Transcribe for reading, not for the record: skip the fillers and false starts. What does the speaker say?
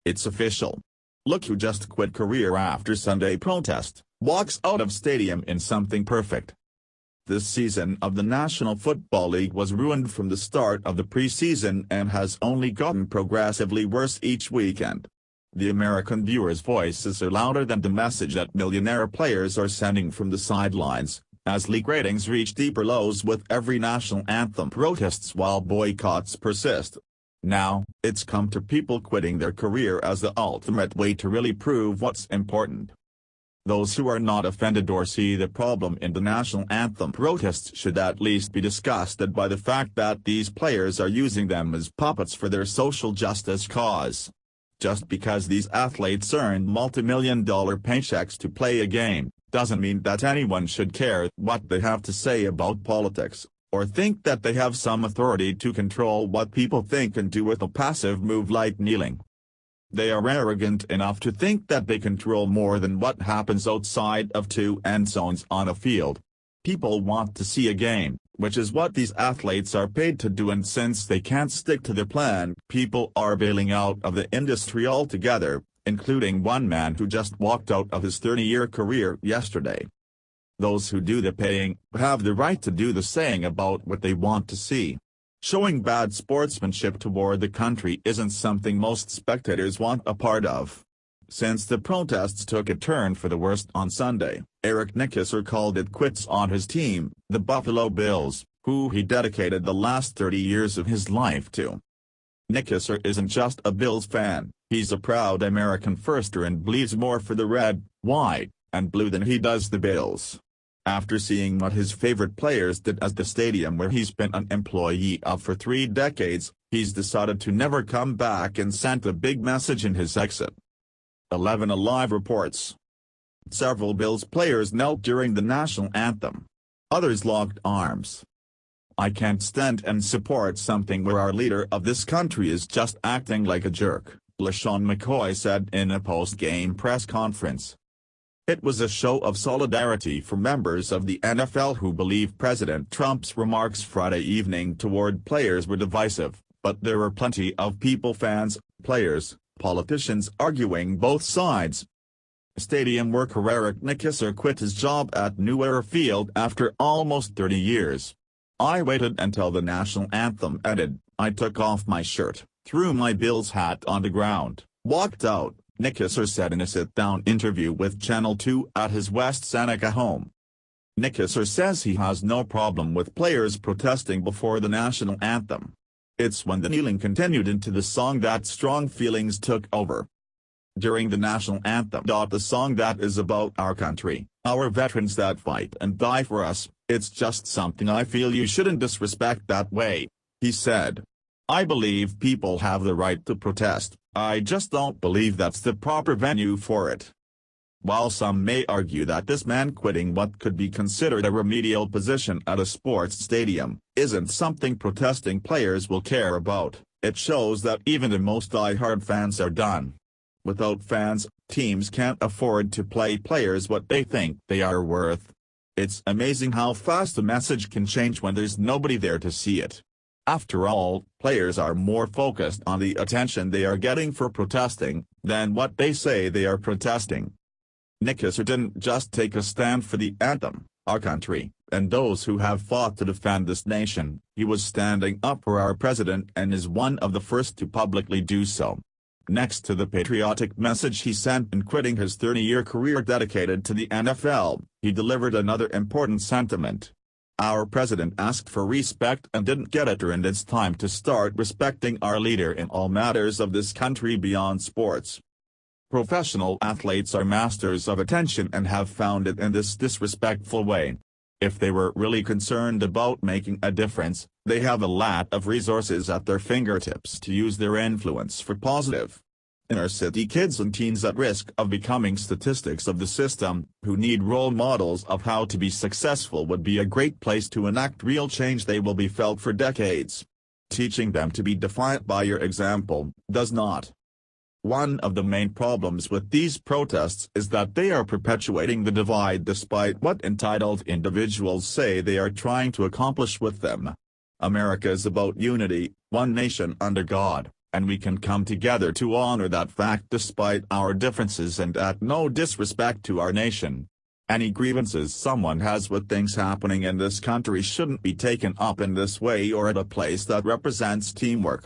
It's official. Look who just quit career after Sunday protest, walks out of stadium in something perfect. This season of the National Football League was ruined from the start of the preseason and has only gotten progressively worse each weekend. The American viewers' voices are louder than the message that millionaire players are sending from the sidelines, as league ratings reach deeper lows with every national anthem protests while boycotts persist. Now, it's come to people quitting their career as the ultimate way to really prove what's important. Those who are not offended or see the problem in the national anthem protests should at least be disgusted by the fact that these players are using them as puppets for their social justice cause. Just because these athletes earn multi-million-dollar paychecks to play a game, doesn't mean that anyone should care what they have to say about politics, or think that they have some authority to control what people think and do with a passive move like kneeling. They are arrogant enough to think that they control more than what happens outside of two end zones on a field. People want to see a game, which is what these athletes are paid to do, and since they can't stick to their plan, people are bailing out of the industry altogether, including one man who just walked out of his 30-year career yesterday. Those who do the paying have the right to do the saying about what they want to see. Showing bad sportsmanship toward the country isn't something most spectators want a part of. Since the protests took a turn for the worst on Sunday, Eric Nickerson called it quits on his team, the Buffalo Bills, who he dedicated the last 30 years of his life to. Nickerson isn't just a Bills fan, he's a proud American firster and bleeds more for the red, white, and blue than he does the Bills. After seeing what his favorite players did at the stadium where he's been an employee of for 3 decades, he's decided to never come back and sent a big message in his exit. 11 Alive reports. Several Bills players knelt during the national anthem. Others locked arms. I can't stand and support something where our leader of this country is just acting like a jerk, LeSean McCoy said in a post-game press conference. It was a show of solidarity for members of the NFL who believe President Trump's remarks Friday evening toward players were divisive, but there were plenty of people, fans, players, politicians arguing both sides. Stadium worker Eric Nickerson quit his job at New Era Field after almost 30 years. I waited until the national anthem ended, I took off my shirt, threw my Bills hat on the ground, walked out, Nickerson said in a sit-down interview with Channel 2 at his West Seneca home. Nickerson says he has no problem with players protesting before the national anthem. It's when the kneeling continued into the song that strong feelings took over. During the national anthem. The song that is about our country, our veterans that fight and die for us, it's just something I feel you shouldn't disrespect that way, he said. I believe people have the right to protest, I just don't believe that's the proper venue for it. While some may argue that this man quitting what could be considered a remedial position at a sports stadium isn't something protesting players will care about, it shows that even the most die-hard fans are done. Without fans, teams can't afford to pay players what they think they are worth. It's amazing how fast a message can change when there's nobody there to see it. After all, players are more focused on the attention they are getting for protesting, than what they say they are protesting. Nickerson didn't just take a stand for the anthem, our country, and those who have fought to defend this nation, he was standing up for our president and is one of the first to publicly do so. Next to the patriotic message he sent in quitting his 30-year career dedicated to the NFL, he delivered another important sentiment. Our president asked for respect and didn't get it, and it's time to start respecting our leader in all matters of this country beyond sports. Professional athletes are masters of attention and have found it in this disrespectful way. If they were really concerned about making a difference, they have a lot of resources at their fingertips to use their influence for positive. Inner-city kids and teens at risk of becoming statistics of the system, who need role models of how to be successful, would be a great place to enact real change. They will be felt for decades. Teaching them to be defiant by your example does not. One of the main problems with these protests is that they are perpetuating the divide despite what entitled individuals say they are trying to accomplish with them. America is about unity, one nation under God, and we can come together to honor that fact despite our differences and at no disrespect to our nation. Any grievances someone has with things happening in this country shouldn't be taken up in this way or at a place that represents teamwork.